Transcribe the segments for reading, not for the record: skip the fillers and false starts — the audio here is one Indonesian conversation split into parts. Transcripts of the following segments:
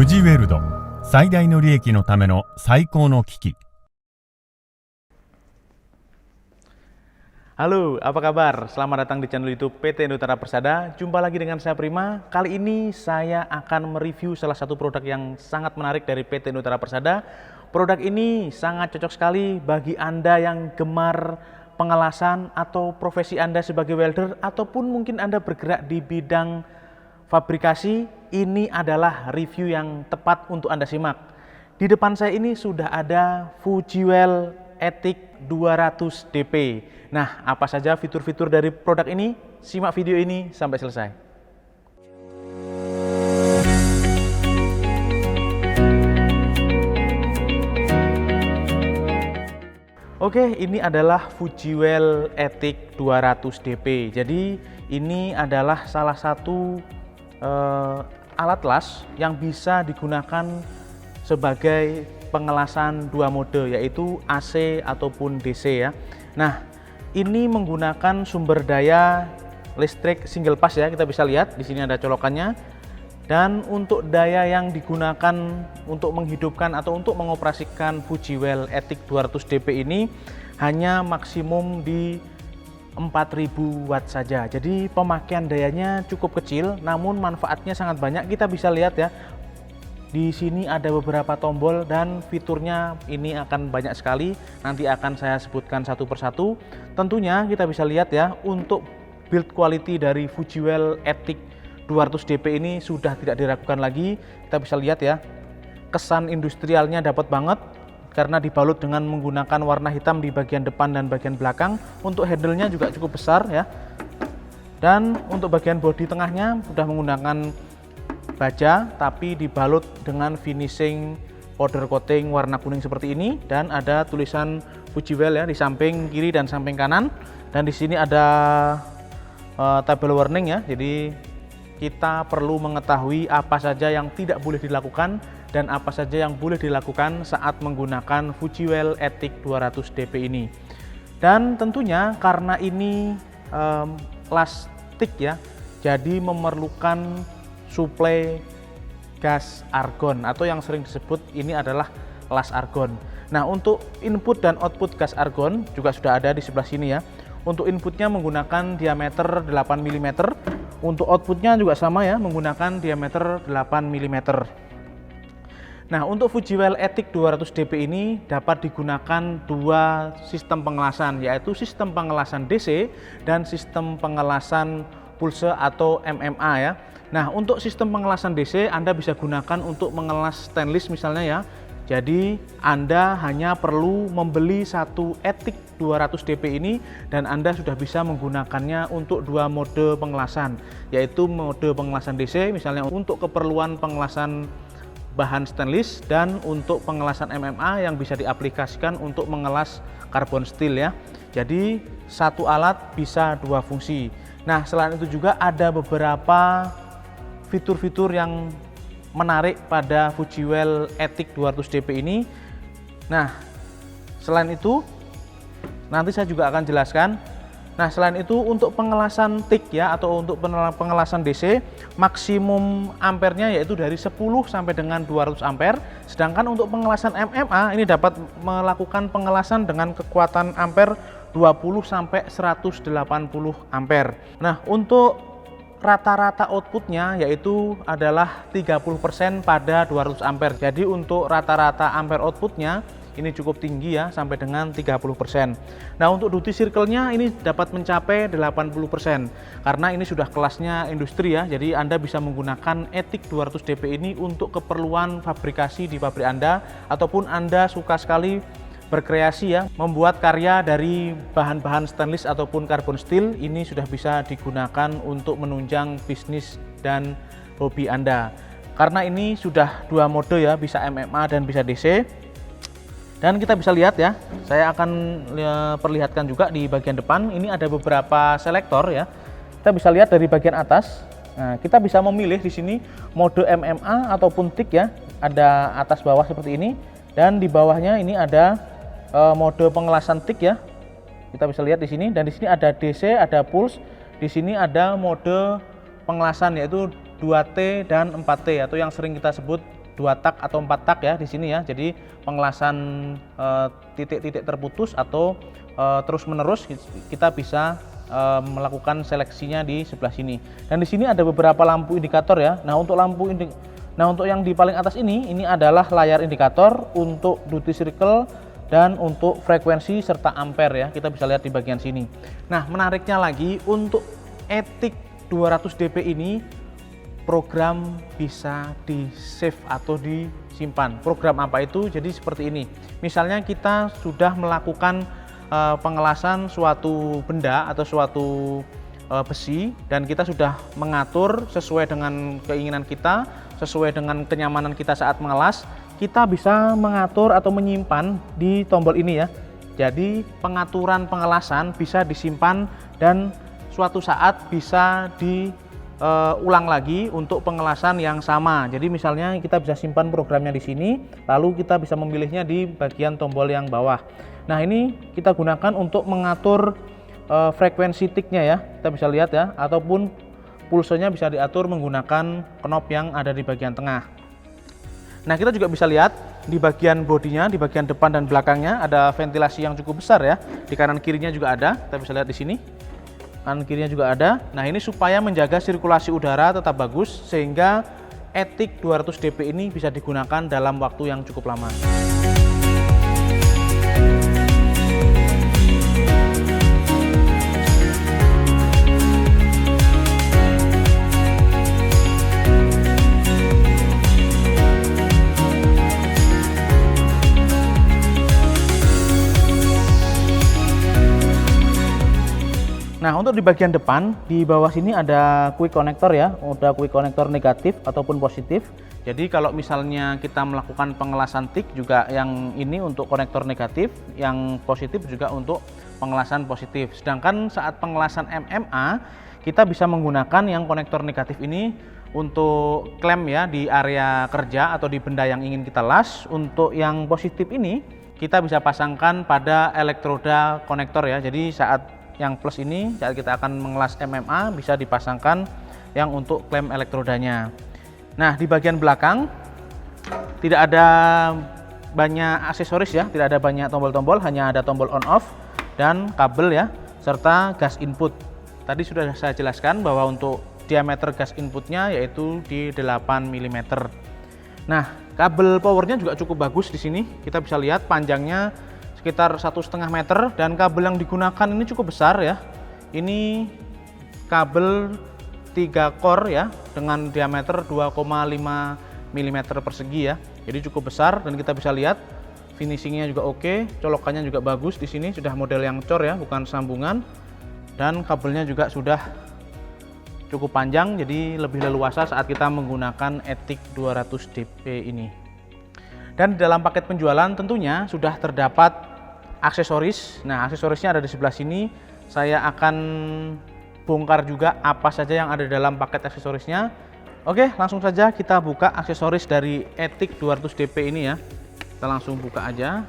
富士ウェルド最大の利益のための最高の機器。 Halo, apa kabar? Selamat datang di channel YouTube PT Nutara Persada. Jumpa lagi dengan saya Prima. Kali ini saya akan mereview salah satu produk yang sangat menarik dari PT Nutara Persada. Produk ini sangat cocok sekali bagi Anda yang gemar pengelasan atau profesi Anda sebagai welder ataupun mungkin Anda bergerak di bidang fabrikasi. Ini adalah review yang tepat untuk Anda simak. Di depan saya ini sudah ada Fujiwell Ethic 200 DP. Nah, apa saja fitur-fitur dari produk ini? Simak video ini sampai selesai. Oke, ini adalah Fujiwell Ethic 200 DP. Jadi, ini adalah salah satu alat las yang bisa digunakan sebagai pengelasan dua mode, yaitu AC ataupun DC ya. Nah, ini menggunakan sumber daya listrik single pass ya, kita bisa lihat di sini ada colokannya. Dan untuk daya yang digunakan untuk menghidupkan atau untuk mengoperasikan Fujiwell Ethic 200 DP ini hanya maksimum di 4000 watt saja. Jadi pemakaian dayanya cukup kecil, namun manfaatnya sangat banyak. Kita bisa lihat ya, di sini ada beberapa tombol dan fiturnya ini akan banyak sekali. Nanti akan saya sebutkan satu persatu. Tentunya kita bisa lihat ya, untuk build quality dari Fujiwell Ethic 200 DP ini sudah tidak diragukan lagi. Kita bisa lihat ya, kesan industrialnya dapat banget karena dibalut dengan menggunakan warna hitam di bagian depan dan bagian belakang. Untuk handle-nya juga cukup besar ya. Dan untuk bagian bodi tengahnya sudah menggunakan baja tapi dibalut dengan finishing powder coating warna kuning seperti ini, dan ada tulisan Fujiwell ya di samping kiri dan samping kanan. Dan di sini ada tabel warning ya. Jadi kita perlu mengetahui apa saja yang tidak boleh dilakukan dan apa saja yang boleh dilakukan saat menggunakan Fujiwell Ethic 200 DP ini. Dan tentunya karena ini las stick ya, jadi memerlukan suplai gas argon atau yang sering disebut ini adalah las argon. Nah, untuk input dan output gas argon juga sudah ada di sebelah sini ya. Untuk inputnya menggunakan diameter 8 mm, untuk outputnya juga sama ya, menggunakan diameter 8 mm. Nah, untuk Fujiwell Ethic 200 DP ini dapat digunakan dua sistem pengelasan, yaitu sistem pengelasan DC dan sistem pengelasan pulse atau MMA ya. Nah, untuk sistem pengelasan DC Anda bisa gunakan untuk mengelas stainless misalnya ya. Jadi Anda hanya perlu membeli satu Ethic 200 DP ini dan Anda sudah bisa menggunakannya untuk dua mode pengelasan, yaitu mode pengelasan DC misalnya untuk keperluan pengelasan bahan stainless dan untuk pengelasan MMA yang bisa diaplikasikan untuk mengelas karbon steel ya. Jadi satu alat bisa dua fungsi. Nah, selain itu juga ada beberapa fitur-fitur yang menarik pada Fujiwell Ethic 200 DP ini. Nah, selain itu nanti saya juga akan jelaskan. Nah, selain itu untuk pengelasan TIC ya atau untuk pengelasan DC, maksimum ampernya yaitu dari 10 sampai dengan 200 ampere. Sedangkan untuk pengelasan MMA ini dapat melakukan pengelasan dengan kekuatan ampere 20 sampai 180 ampere. Nah, untuk rata-rata outputnya yaitu adalah 30% pada 200 ampere. Jadi untuk rata-rata ampere outputnya ini cukup tinggi ya, sampai dengan 30%. Nah, untuk duty circle-nya ini dapat mencapai 80% karena ini sudah kelasnya industri ya. Jadi Anda bisa menggunakan Ethic 200 DP ini untuk keperluan fabrikasi di pabrik Anda, ataupun Anda suka sekali berkreasi ya, membuat karya dari bahan-bahan stainless ataupun carbon steel. Ini sudah bisa digunakan untuk menunjang bisnis dan hobi Anda. Karena ini sudah dua mode ya, bisa MMA dan bisa DC. Dan kita bisa lihat ya, saya akan perlihatkan juga di bagian depan. Ini ada beberapa selektor ya. Kita bisa lihat dari bagian atas. Nah, kita bisa memilih di sini mode MMA ataupun TIC ya. Ada atas bawah seperti ini. Dan di bawahnya ini ada mode pengelasan TIC ya. Kita bisa lihat di sini. Dan di sini ada DC, ada pulse. Di sini ada mode pengelasan yaitu 2T dan 4T atau yang sering kita sebut 2 tak atau 4 tak ya di sini ya. Jadi pengelasan titik-titik terputus atau terus-menerus kita bisa melakukan seleksinya di sebelah sini. Dan di sini ada beberapa lampu indikator ya. Nah, untuk untuk yang di paling atas ini adalah layar indikator untuk duty cycle dan untuk frekuensi serta ampere ya. Kita bisa lihat di bagian sini. Nah, menariknya lagi untuk ETIC 200 dp ini program bisa di save atau disimpan. Program apa itu? Jadi seperti ini. Misalnya kita sudah melakukan pengelasan suatu benda atau suatu besi dan kita sudah mengatur sesuai dengan keinginan kita, sesuai dengan kenyamanan kita saat mengelas, kita bisa mengatur atau menyimpan di tombol ini ya. Jadi pengaturan pengelasan bisa disimpan dan suatu saat bisa diulang lagi untuk pengelasan yang sama. Jadi misalnya kita bisa simpan programnya di sini, lalu kita bisa memilihnya di bagian tombol yang bawah. Nah, ini kita gunakan untuk mengatur frekuensi tiknya ya. Kita bisa lihat ya, ataupun pulsenya bisa diatur menggunakan knob yang ada di bagian tengah. Nah, kita juga bisa lihat di bagian bodinya, di bagian depan dan belakangnya ada ventilasi yang cukup besar ya. Di kanan kirinya juga ada, kita bisa lihat di sini. Kanan kirinya juga ada. Nah, ini supaya menjaga sirkulasi udara tetap bagus sehingga ETIC 200 dp ini bisa digunakan dalam waktu yang cukup lama. Nah, untuk di bagian depan, di bawah sini ada quick connector ya, ada quick connector negatif ataupun positif. Jadi kalau misalnya kita melakukan pengelasan tik juga yang ini untuk konektor negatif, yang positif juga untuk pengelasan positif. Sedangkan saat pengelasan MMA, kita bisa menggunakan yang konektor negatif ini untuk klem ya di area kerja atau di benda yang ingin kita las. Untuk yang positif ini, kita bisa pasangkan pada elektroda konektor ya. Jadi saat yang plus ini saat kita akan mengelas MMA bisa dipasangkan yang untuk klem elektrodanya. Nah, di bagian belakang tidak ada banyak aksesoris ya, tidak ada banyak tombol-tombol, hanya ada tombol on off dan kabel ya, serta gas input. Tadi sudah saya jelaskan bahwa untuk diameter gas inputnya yaitu di 8 mm. Nah, kabel powernya juga cukup bagus di sini. Kita bisa lihat panjangnya sekitar 1,5 meter dan kabel yang digunakan ini cukup besar ya. Ini kabel 3 core ya dengan diameter 2,5 mm persegi ya. Jadi cukup besar dan kita bisa lihat finishingnya juga oke, colokannya juga bagus di sini, sudah model yang cor ya, bukan sambungan. Dan kabelnya juga sudah cukup panjang, jadi lebih leluasa saat kita menggunakan ETIC 200 dp ini. Dan di dalam paket penjualan tentunya sudah terdapat aksesoris. Nah, aksesorisnya ada di sebelah sini. Saya akan bongkar juga apa saja yang ada dalam paket aksesorisnya. Oke, langsung saja kita buka aksesoris dari ETIC 200 dp ini ya. Kita langsung buka aja.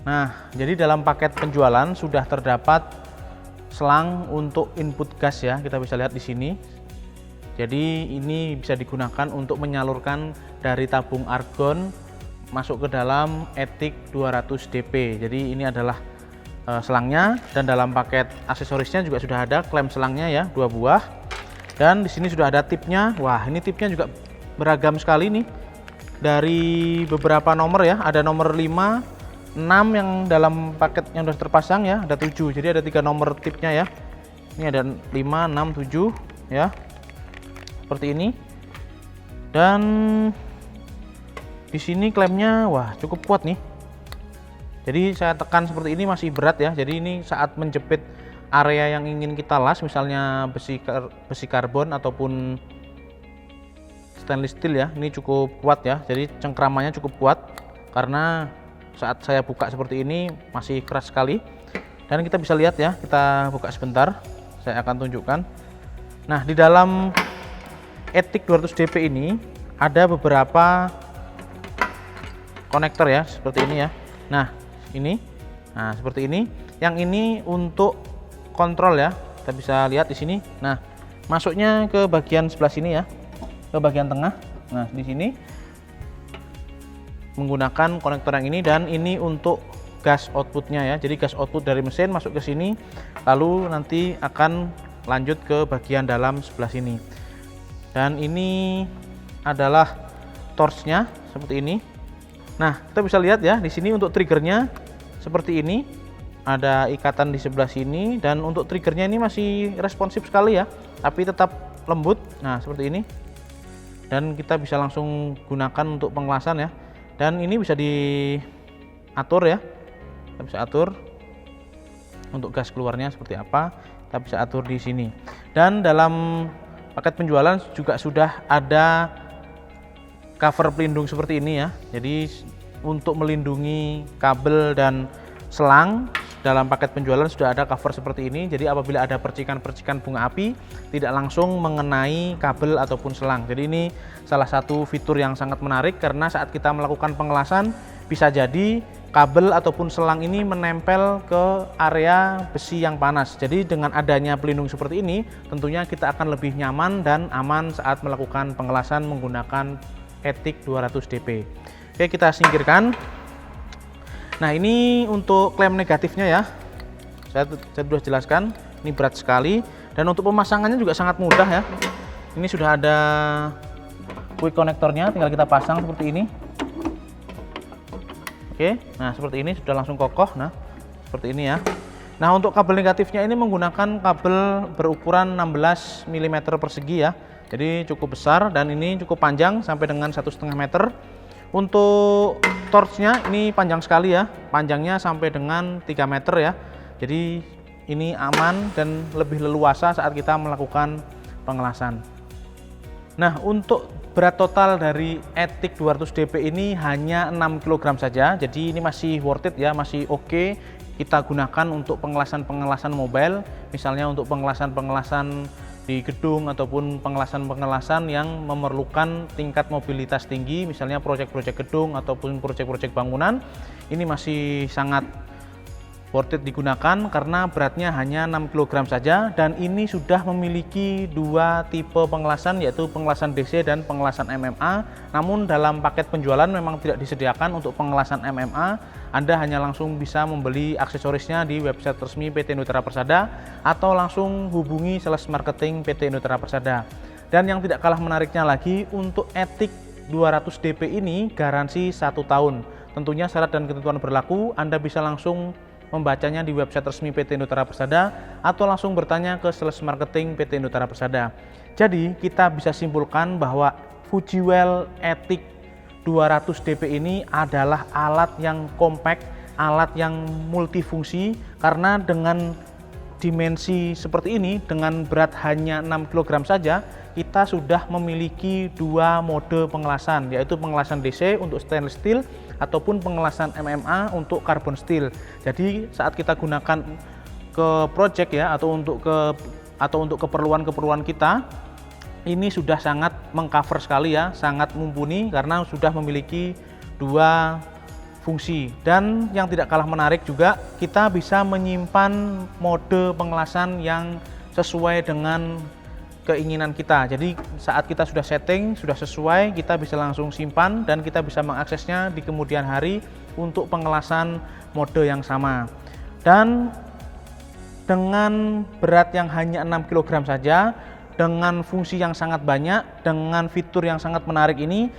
Nah, jadi dalam paket penjualan sudah terdapat selang untuk input gas ya. Kita bisa lihat di sini. Jadi ini bisa digunakan untuk menyalurkan dari tabung argon masuk ke dalam ETIC 200 dp. Jadi ini adalah selangnya, dan dalam paket aksesorisnya juga sudah ada klem selangnya ya, 2 buah. Dan di sini sudah ada tipnya. Wah, ini tipnya juga beragam sekali nih. Dari beberapa nomor ya, ada nomor 5, 6 yang dalam paket yang sudah terpasang ya, ada 7. Jadi ada 3 nomor tipnya ya. Ini ada 5, 6, 7 ya. Seperti ini. Dan di sini klemnya wah cukup kuat nih. Jadi saya tekan seperti ini masih berat ya. Jadi ini saat menjepit area yang ingin kita las, misalnya besi karbon ataupun stainless steel ya, ini cukup kuat ya. Jadi cengkramannya cukup kuat karena saat saya buka seperti ini masih keras sekali. Dan kita bisa lihat ya, kita buka sebentar, saya akan tunjukkan. Nah, di dalam ETIC 200 dp ini ada beberapa konektor ya, seperti ini ya. Nah, ini. Nah, seperti ini. Yang ini untuk kontrol ya. Kita bisa lihat di sini. Nah, masuknya ke bagian sebelah sini ya. Ke ke bagian tengah. Nah, di sini menggunakan konektor yang ini, dan ini untuk gas outputnya ya. Jadi gas output dari mesin masuk ke sini, lalu nanti akan lanjut ke bagian dalam sebelah sini. Dan ini adalah torch-nya seperti ini. Nah, kita bisa lihat ya, di sini untuk triggernya seperti ini, ada ikatan di sebelah sini, dan untuk triggernya ini masih responsif sekali ya, tapi tetap lembut. Nah, seperti ini. Dan kita bisa langsung gunakan untuk pengelasan ya. Dan ini bisa diatur ya, kita bisa atur untuk gas keluarnya seperti apa, kita bisa atur di sini. Dan dalam paket penjualan juga sudah ada cover pelindung seperti ini ya. Jadi untuk melindungi kabel dan selang, dalam paket penjualan sudah ada cover seperti ini. Jadi apabila ada percikan-percikan bunga api tidak langsung mengenai kabel ataupun selang. Jadi ini salah satu fitur yang sangat menarik, karena saat kita melakukan pengelasan bisa jadi kabel ataupun selang ini menempel ke area besi yang panas. Jadi dengan adanya pelindung seperti ini, tentunya kita akan lebih nyaman dan aman saat melakukan pengelasan menggunakan Ethic 200 DP. Oke, kita singkirkan. Nah, ini untuk klem negatifnya ya. Saya sudah jelaskan, ini berat sekali, dan untuk pemasangannya juga sangat mudah ya. Ini sudah ada quick konektornya, tinggal kita pasang seperti ini. Oke, nah seperti ini sudah langsung kokoh. Nah, seperti ini ya. Nah, untuk kabel negatifnya ini menggunakan kabel berukuran 16 mm persegi ya. Jadi cukup besar, dan ini cukup panjang sampai dengan 1,5 meter. Untuk torchnya ini panjang sekali ya, panjangnya sampai dengan 3 meter ya. Jadi ini aman dan lebih leluasa saat kita melakukan pengelasan. Nah, untuk berat total dari Ethic 200 DP ini hanya 6 kg saja. Jadi ini masih worth it ya, masih oke kita gunakan untuk pengelasan-pengelasan mobile, misalnya untuk pengelasan-pengelasan di gedung ataupun pengelasan-pengelasan yang memerlukan tingkat mobilitas tinggi, misalnya proyek-proyek gedung ataupun proyek-proyek bangunan. Ini masih sangat worth it digunakan karena beratnya hanya 6 kg saja, dan ini sudah memiliki dua tipe pengelasan, yaitu pengelasan DC dan pengelasan MMA. Namun dalam paket penjualan memang tidak disediakan untuk pengelasan MMA. Anda hanya langsung bisa membeli aksesorisnya di website resmi PT Nutra Persada atau langsung hubungi sales marketing PT Nutra Persada. Dan yang tidak kalah menariknya lagi, untuk Ethic 200 DP ini garansi 1 tahun. Tentunya syarat dan ketentuan berlaku, Anda bisa langsung membacanya di website resmi PT Nutra Persada atau langsung bertanya ke sales marketing PT Nutra Persada. Jadi kita bisa simpulkan bahwa Fujiwell Ethic 200 DP ini adalah alat yang compact, alat yang multifungsi, karena dengan dimensi seperti ini, dengan berat hanya 6 kg saja, kita sudah memiliki dua mode pengelasan, yaitu pengelasan DC untuk stainless steel ataupun pengelasan MMA untuk carbon steel. Jadi saat kita gunakan ke project ya, atau untuk keperluan-keperluan kita, ini sudah sangat mengcover sekali ya, sangat mumpuni karena sudah memiliki dua fungsi. Dan yang tidak kalah menarik juga, kita bisa menyimpan mode pengelasan yang sesuai dengan keinginan kita. Jadi saat kita sudah setting, sudah sesuai, kita bisa langsung simpan dan kita bisa mengaksesnya di kemudian hari untuk pengelasan mode yang sama. Dan dengan berat yang hanya 6 kg saja, dengan fungsi yang sangat banyak, dengan fitur yang sangat menarik ini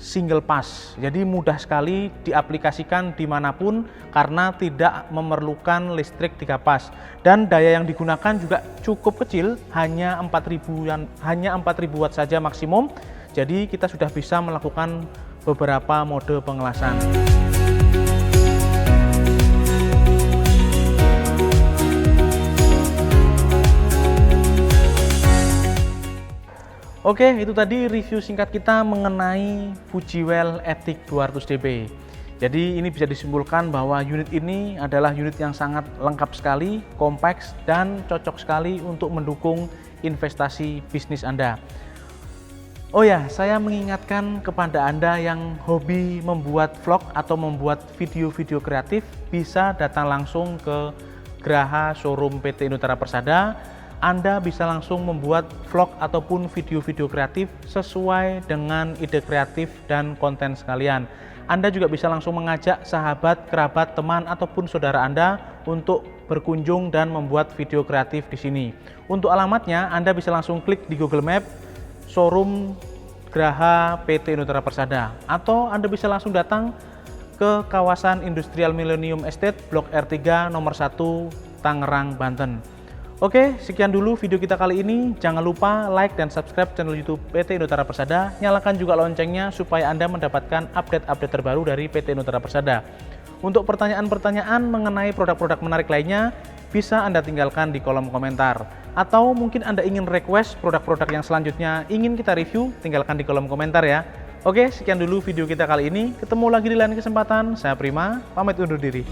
single pass. Jadi mudah sekali diaplikasikan dimanapun karena tidak memerlukan listrik 3 pas. Dan daya yang digunakan juga cukup kecil, hanya 4000 watt saja maksimum. Jadi kita sudah bisa melakukan beberapa mode pengelasan. Oke, itu tadi review singkat kita mengenai Fujiwell Ethic 200 DP. Jadi ini bisa disimpulkan bahwa unit ini adalah unit yang sangat lengkap sekali, kompleks, dan cocok sekali untuk mendukung investasi bisnis Anda. Oh ya, saya mengingatkan kepada Anda yang hobi membuat vlog atau membuat video-video kreatif, bisa datang langsung ke Geraha Showroom PT Nutra Persada. Anda bisa langsung membuat vlog ataupun video-video kreatif sesuai dengan ide kreatif dan konten sekalian. Anda juga bisa langsung mengajak sahabat, kerabat, teman, ataupun saudara Anda untuk berkunjung dan membuat video kreatif di sini. Untuk alamatnya, Anda bisa langsung klik di Google Map, showroom Graha PT Indoterra Persada, atau Anda bisa langsung datang ke kawasan Industrial Millennium Estate Blok R3 nomor 1 Tangerang, Banten. Oke, sekian dulu video kita kali ini. Jangan lupa like dan subscribe channel YouTube PT Indoterra Persada. Nyalakan juga loncengnya supaya Anda mendapatkan update-update terbaru dari PT Indoterra Persada. Untuk pertanyaan-pertanyaan mengenai produk-produk menarik lainnya, bisa Anda tinggalkan di kolom komentar. Atau mungkin Anda ingin request produk-produk yang selanjutnya ingin kita review, tinggalkan di kolom komentar ya. Oke, sekian dulu video kita kali ini. Ketemu lagi di lain kesempatan. Saya Prima, pamit undur diri.